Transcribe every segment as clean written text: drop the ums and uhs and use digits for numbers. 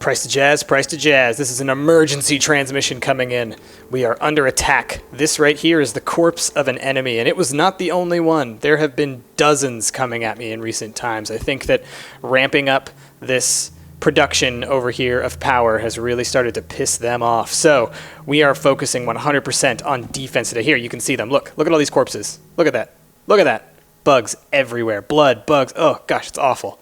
Price to jazz, price to jazz. This is an emergency transmission coming in. We are under attack. This right here is the corpse of an enemy, and it was not the only one. There have been dozens coming at me in recent times. I think that ramping up this production over here of power has really started to piss them off. So we are focusing 100% on defense today. Here, you can see them. Look at all these corpses. Look at that. Look at that. Bugs everywhere. Blood, bugs. Oh, gosh, it's awful.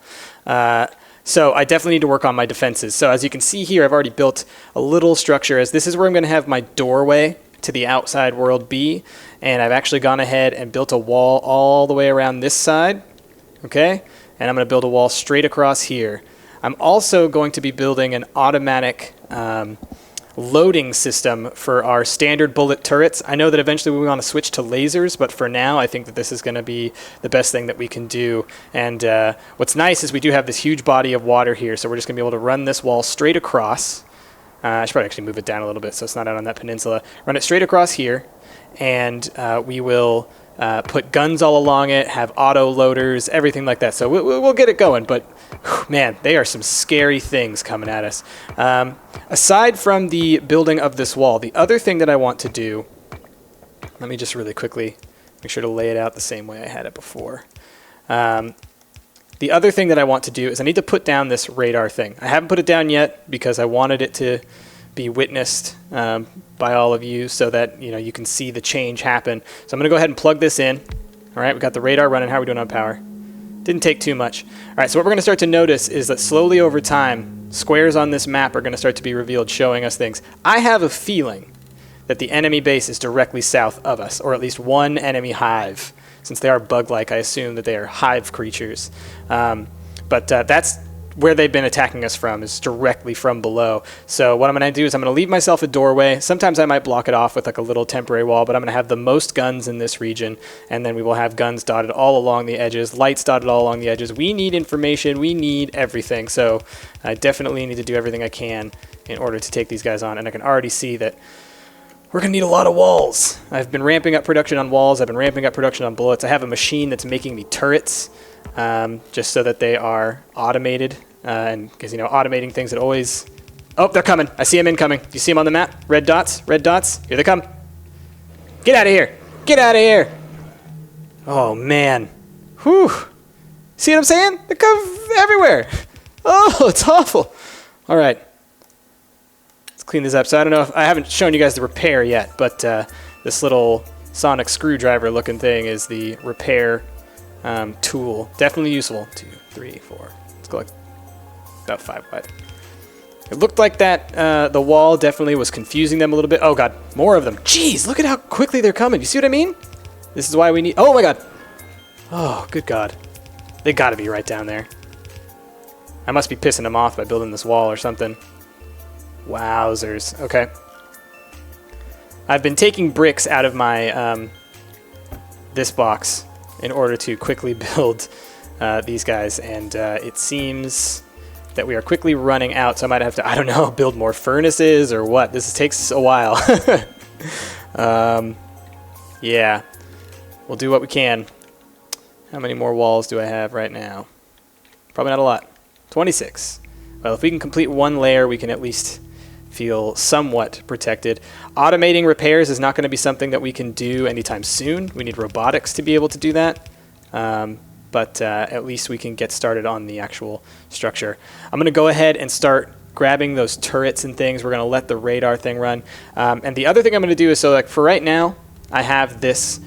So I definitely need to work on my defenses. So as you can see here, I've already built a little structure, as this is where I'm going to have my doorway to the outside world be. And I've actually gone ahead and built a wall all the way around this side. Okay? And I'm going to build a wall straight across here. I'm also going to be building an automatic loading system for our standard bullet turrets. I know that eventually we want to switch to lasers, but for now I think that this is going to be the best thing that we can do. And what's nice is we do have this huge body of water here, so we're just going to be able to run this wall straight across. I should probably actually move it down a little bit so it's not out on that peninsula. Run it straight across here, and we will put guns all along it, have auto loaders, everything like that. So we'll get it going, but man, they are some scary things coming at us. Aside from the building of this wall, the other thing that I want to do, let me just really quickly make sure to lay it out the same way I had it before. The other thing that I want to do is I need to put down this radar thing. I haven't put it down yet because I wanted it to be witnessed by all of you so that you can see the change happen. So I'm going to go ahead and plug this in. All right, we've got the radar running. How are we doing on power? Didn't take too much. All right, so what we're going to start to notice is that slowly over time, squares on this map are going to start to be revealed, showing us things. I have a feeling that the enemy base is directly south of us, or at least one enemy hive. Since they are bug-like, I assume that they are hive creatures. But that's where they've been attacking us from, is directly from below. So what I'm going to do is I'm going to leave myself a doorway. Sometimes I might block it off with like a little temporary wall, but I'm going to have the most guns in this region, and then we will have guns dotted all along the edges, lights dotted all along the edges. We need information. We need everything. So I definitely need to do everything I can in order to take these guys on, and I can already see that we're going to need a lot of walls. I've been ramping up production on walls. I've been ramping up production on bullets. I have a machine that's making me turrets, just so that they are automated. And because, automating things that always... Oh, they're coming. I see them incoming. Do you see them on the map? Red dots? Red dots? Here they come. Get out of here. Get out of here. Oh, man. Whew. See what I'm saying? They come everywhere. Oh, it's awful. All right. Let's clean this up. So I don't know if... I haven't shown you guys the repair yet, but this little sonic screwdriver looking thing is the repair tool. Definitely useful. 2, 3, 4. Let's go like about 5 wide. It looked like that the wall definitely was confusing them a little bit. Oh god, more of them. Jeez, look at how quickly they're coming. You see what I mean? This is why we need... Oh my god. Oh, good god. They gotta be right down there. I must be pissing them off by building this wall or something. Wowzers. Okay. I've been taking bricks out of my this box in order to quickly build these guys, and it seems that we are quickly running out, so I might have to, I don't know, build more furnaces or what. This takes a while. Yeah, we'll do what we can. How many more walls do I have right now? Probably not a lot. 26. Well, if we can complete one layer, we can at least feel somewhat protected. Automating repairs is not going to be something that we can do anytime soon. We need robotics to be able to do that. But at least we can get started on the actual structure. I'm going to go ahead and start grabbing those turrets and things. We're going to let the radar thing run. And the other thing I'm going to do is, so like for right now, I have this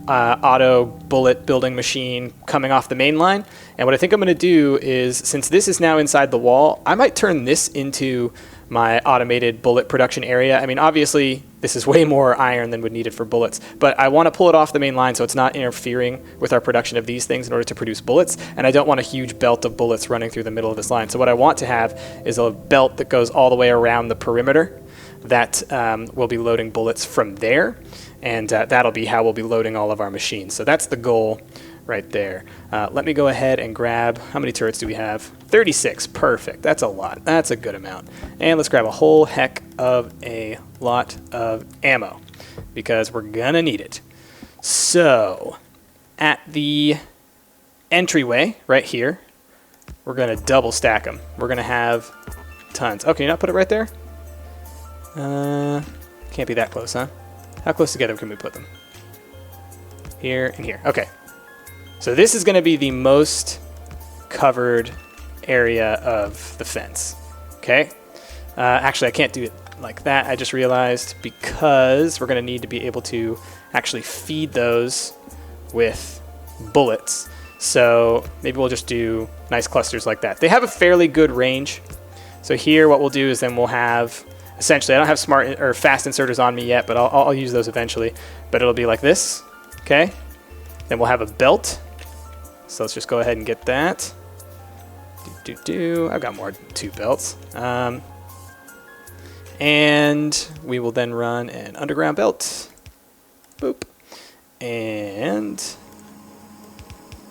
auto bullet building machine coming off the main line. And what I think I'm going to do is, since this is now inside the wall, I might turn this into my automated bullet production area. I mean, obviously, this is way more iron than would need it for bullets, but I want to pull it off the main line so it's not interfering with our production of these things in order to produce bullets, and I don't want a huge belt of bullets running through the middle of this line. So what I want to have is a belt that goes all the way around the perimeter that will be loading bullets from there, and that'll be how we'll be loading all of our machines. So that's the goal right there. Let me go ahead and grab, how many turrets do we have? 36, perfect. That's a lot. That's a good amount. And let's grab a whole heck of a lot of ammo, because we're gonna need it. So, at the entryway right here, we're gonna double stack them. We're gonna have tons. Oh, can you not put it right there? Can't be that close, huh? How close together can we put them? Here and here. Okay. So this is going to be the most covered area of the fence. Okay. Actually, I can't do it like that. I just realized, because we're going to need to be able to actually feed those with bullets. So maybe we'll just do nice clusters like that. They have a fairly good range. So here what we'll do is then we'll have, essentially, I don't have smart or fast inserters on me yet, but I'll use those eventually. But it'll be like this, okay? Then we'll have a belt. So let's just go ahead and get that. I've got more than 2 belts. And we will then run an underground belt. Boop. And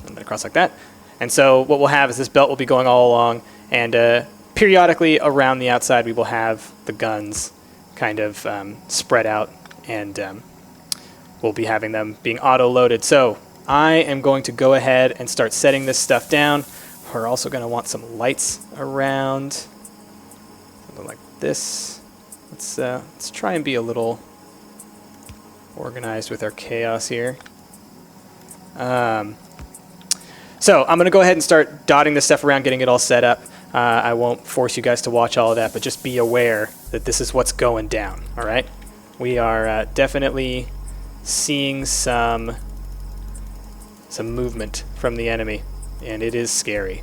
then across like that. And so what we'll have is this belt will be going all along, and periodically around the outside we will have the guns kind of spread out, and we'll be having them being auto-loaded. So I am going to go ahead and start setting this stuff down. We're also going to want some lights around, something like this. Let's try and be a little organized with our chaos here. So I'm going to go ahead and start dotting this stuff around, getting it all set up. I won't force you guys to watch all of that, but just be aware that this is what's going down, all right? We are definitely seeing some movement from the enemy, and it is scary.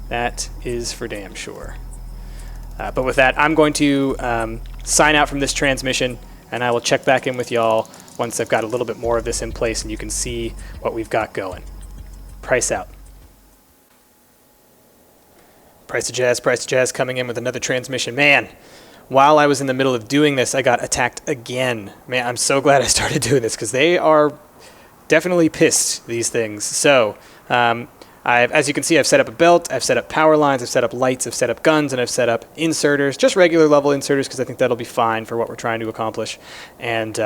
That is for damn sure. But with that, I'm going to sign out from this transmission, and I will check back in with y'all once I've got a little bit more of this in place and you can see what we've got going. Price out. Price of Jazz coming in with another transmission. Man, while I was in the middle of doing this, I got attacked again. Man, I'm so glad I started doing this, because they are definitely pissed, these things. So, as you can see, I've set up a belt, I've set up power lines, I've set up lights, I've set up guns, and I've set up inserters, just regular level inserters, because I think that'll be fine for what we're trying to accomplish. And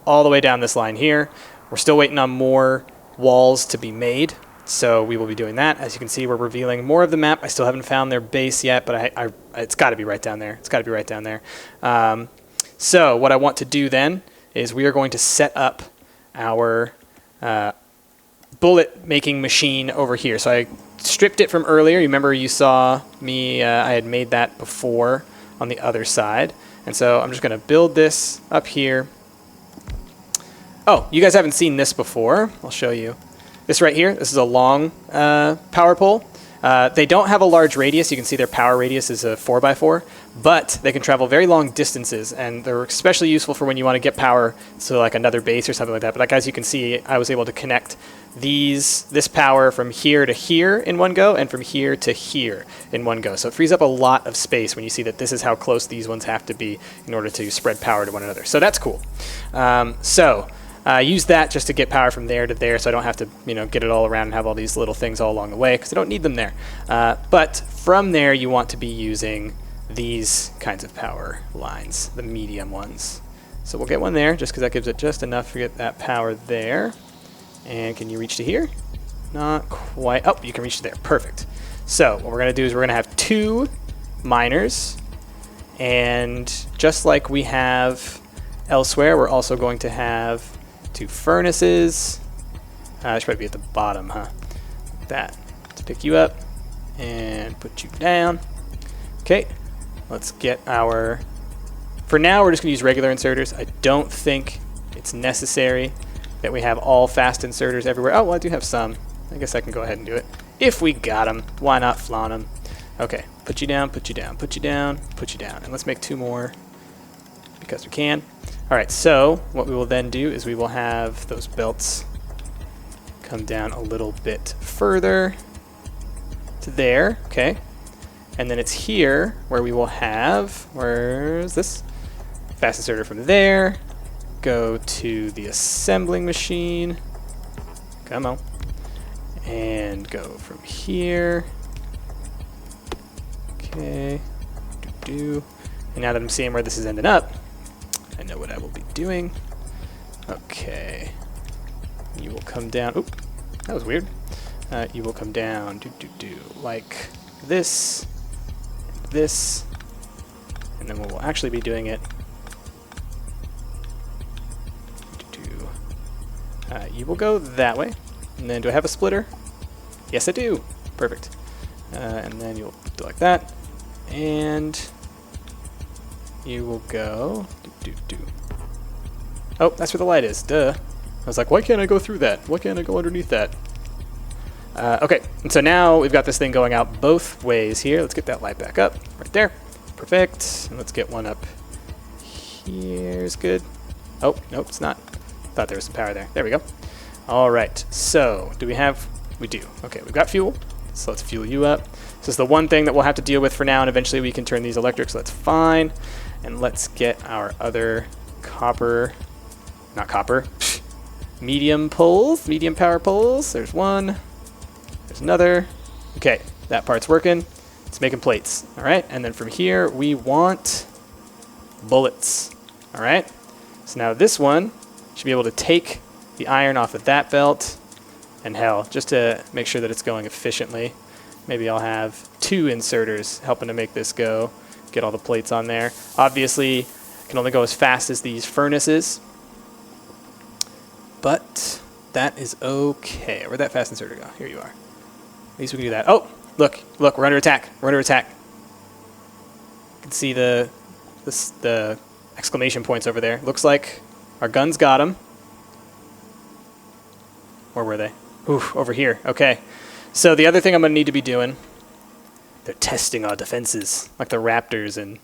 all the way down this line here, we're still waiting on more walls to be made. So we will be doing that. As you can see, we're revealing more of the map. I still haven't found their base yet, but it's got to be right down there. It's got to be right down there. So what I want to do then is we are going to set up our bullet making machine over here. So I stripped it from earlier. You remember you saw me, I had made that before on the other side. And so I'm just going to build this up here. Oh, you guys haven't seen this before. I'll show you. This right here, this is a long power pole. They don't have a large radius. You can see their power radius is a 4x4, but they can travel very long distances, and they're especially useful for when you want to get power to like another base or something like that. But like, as you can see, I was able to connect this power from here to here in one go, and from here to here in one go. So it frees up a lot of space when you see that this is how close these ones have to be in order to spread power to one another. So that's cool. Use that just to get power from there to there, so I don't have to, get it all around and have all these little things all along the way, because I don't need them there. But from there, you want to be using these kinds of power lines, the medium ones. So we'll get one there, just because that gives it just enough to get that power there. And can you reach to here? Not quite. Oh, you can reach to there. Perfect. So what we're going to do is we're going to have 2 miners, and just like we have elsewhere, we're also going to have 2 furnaces. It should probably be at the bottom, huh? Like that. Let's pick you up and put you down. Okay, let's get our... For now, we're just going to use regular inserters. I don't think it's necessary that we have all fast inserters everywhere. Oh, well, I do have some. I guess I can go ahead and do it. If we got them, why not flaunt them? Okay, put you down, put you down, put you down, put you down. And let's make 2 more, because we can. All right, so what we will then do is we will have those belts come down a little bit further to there, okay? And then it's here where we will have, where's this? Fast inserter from there, go to the assembling machine, come on, and go from here, okay, and now that I'm seeing where this is ending up, I know what I will be doing. Okay. You will come down. Oop, that was weird. You will come down, like this, And then we'll actually be doing it. You will go that way. And then do I have a splitter? Yes, I do. Perfect. And then you'll do like that. And you will go. Oh, that's where the light is. Duh. I was like, why can't I go through that? Why can't I go underneath that? Okay, and so now we've got this thing going out both ways here. Let's get that light back up. Right there. Perfect. And let's get one up here's good. Oh, nope, it's not. Thought there was some power there. There we go. All right, so do we have... We do. Okay, we've got fuel. So let's fuel you up. This is the one thing that we'll have to deal with for now, and eventually we can turn these electric, so that's fine. And let's get our other copper... Not copper. Medium poles. Medium power poles. There's one. There's another. Okay, that part's working. It's making plates. All right, and then from here we want bullets. All right. So now this one should be able to take the iron off of that belt. And hell, just to make sure that it's going efficiently, maybe I'll have 2 inserters helping to make this go. Get all the plates on there. Obviously, it can only go as fast as these furnaces. But that is okay. Where'd that fast inserter go? Here you are. At least we can do that. Oh, look, we're under attack. We're under attack. You can see the exclamation points over there. Looks like our guns got them. Where were they? Ooh, over here. Okay. So the other thing I'm going to need to be doing, they're testing our defenses, like the raptors in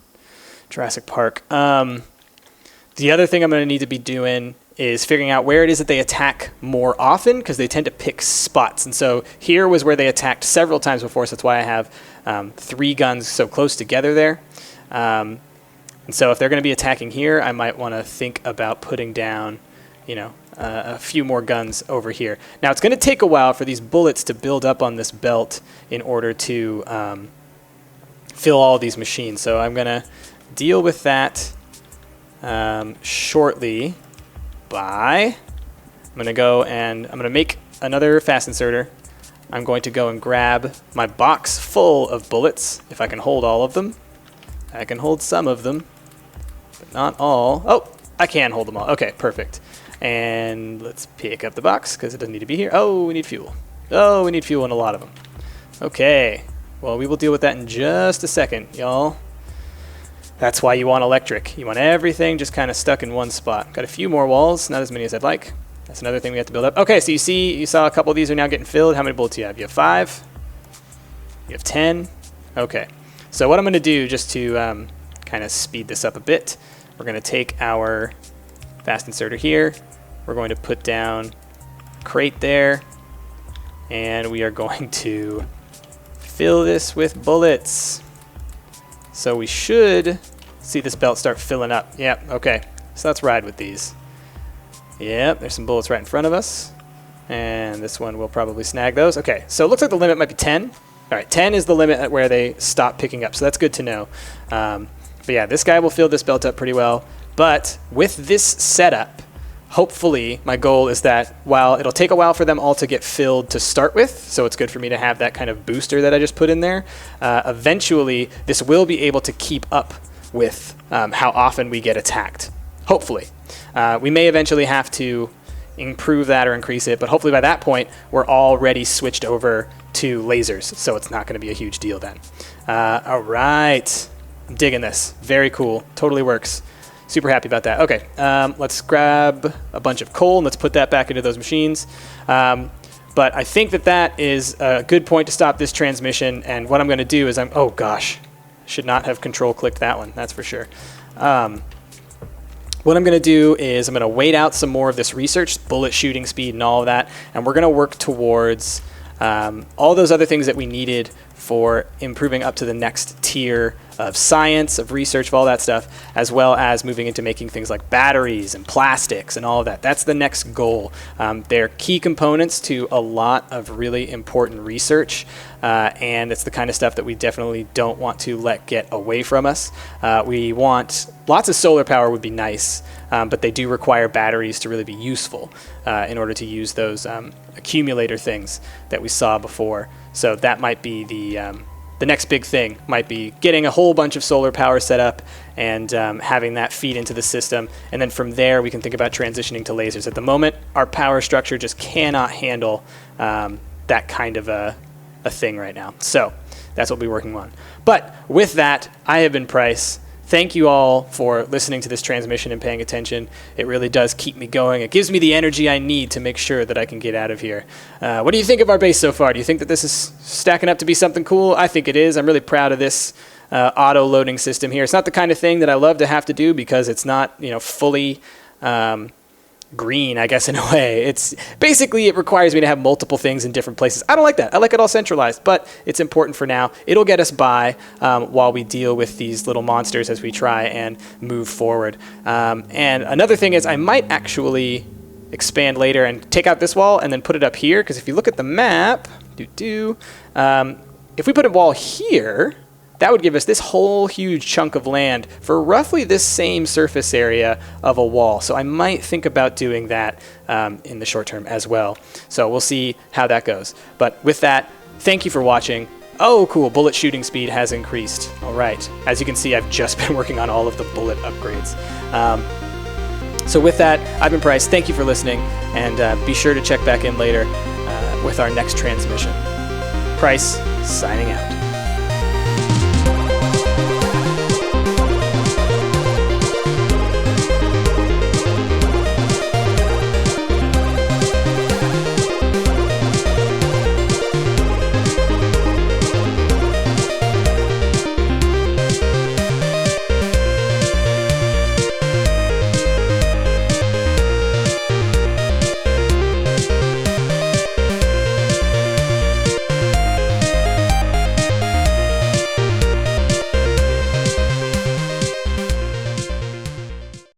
Jurassic Park. The other thing I'm going to need to be doing is figuring out where it is that they attack more often, because they tend to pick spots. And so here was where they attacked several times before, so that's why I have 3 guns so close together there. And so if they're going to be attacking here, I might want to think about putting down, you know, a few more guns over here. Now, it's going to take a while for these bullets to build up on this belt in order to fill all these machines. So I'm going to deal with that shortly by... I'm going to go and I'm going to make another fast inserter. I'm going to go and grab my box full of bullets, if I can hold all of them. I can hold some of them, but not all. Oh, I can hold them all. Okay, perfect. And let's pick up the box, because it doesn't need to be here. Oh, we need fuel. Oh, we need fuel in a lot of them. Okay. Well, we will deal with that in just a second, y'all. That's why you want electric. You want everything just kind of stuck in one spot. Got a few more walls, not as many as I'd like. That's another thing we have to build up. Okay, so you saw a couple of these are now getting filled. How many bullets do you have? You have 5. You have 10. Okay. So what I'm going to do, just to kind of speed this up a bit, we're going to take our fast inserter here. We're going to put down a crate there, and we are going to fill this with bullets. So we should see this belt start filling up. Yep, okay. So let's ride with these. Yep, there's some bullets right in front of us. And this one will probably snag those. Okay, so it looks like the limit might be 10. All right, 10 is the limit at where they stop picking up, so that's good to know. But yeah, this guy will fill this belt up pretty well. But with this setup, hopefully my goal is that while it'll take a while for them all to get filled to start with, so it's good for me to have that kind of booster that I just put in there, eventually this will be able to keep up with how often we get attacked. Hopefully. We may eventually have to improve that or increase it, but hopefully by that point we're already switched over to lasers, so it's not going to be a huge deal then. All right. I'm digging this. Very cool. Totally works. Super happy about that. Okay, let's grab a bunch of coal and let's put that back into those machines. But I think that that is a good point to stop this transmission. And what I'm going to do is oh gosh, should not have control clicked that one. That's for sure. What I'm going to do is I'm going to wait out some more of this research, bullet shooting speed and all of that, and we're going to work towards all those other things that we needed for improving up to the next tier of science, of research, of all that stuff, as well as moving into making things like batteries and plastics and all of that. That's the next goal. They're key components to a lot of really important research, and it's the kind of stuff that we definitely don't want to let get away from us. We want lots of solar power would be nice, but they do require batteries to really be useful in order to use those accumulator things that we saw before. So that might be the the next big thing might be getting a whole bunch of solar power set up and having that feed into the system. And then from there, we can think about transitioning to lasers. At the moment, our power structure just cannot handle that kind of a thing right now. So that's what we're working on. But with that, I have been Price. Thank you all for listening to this transmission and paying attention. It really does keep me going. It gives me the energy I need to make sure that I can get out of here. What do you think of our base so far? Do you think that this is stacking up to be something cool? I think it is. I'm really proud of this auto loading system here. It's not the kind of thing that I love to have to do because it's not, fully green, I guess, in a way. It's basically, it requires me to have multiple things in different places. I don't like that. I like it all centralized, but it's important for now. It'll get us by while we deal with these little monsters as we try and move forward. And another thing is I might actually expand later and take out this wall and then put it up here, because if you look at the map, if we put a wall here, that would give us this whole huge chunk of land for roughly this same surface area of a wall. So I might think about doing that in the short term as well. So we'll see how that goes. But with that, thank you for watching. Oh, cool, bullet shooting speed has increased. All right, as you can see, I've just been working on all of the bullet upgrades. So with that, I've been Price. Thank you for listening, and be sure to check back in later with our next transmission. Price, signing out.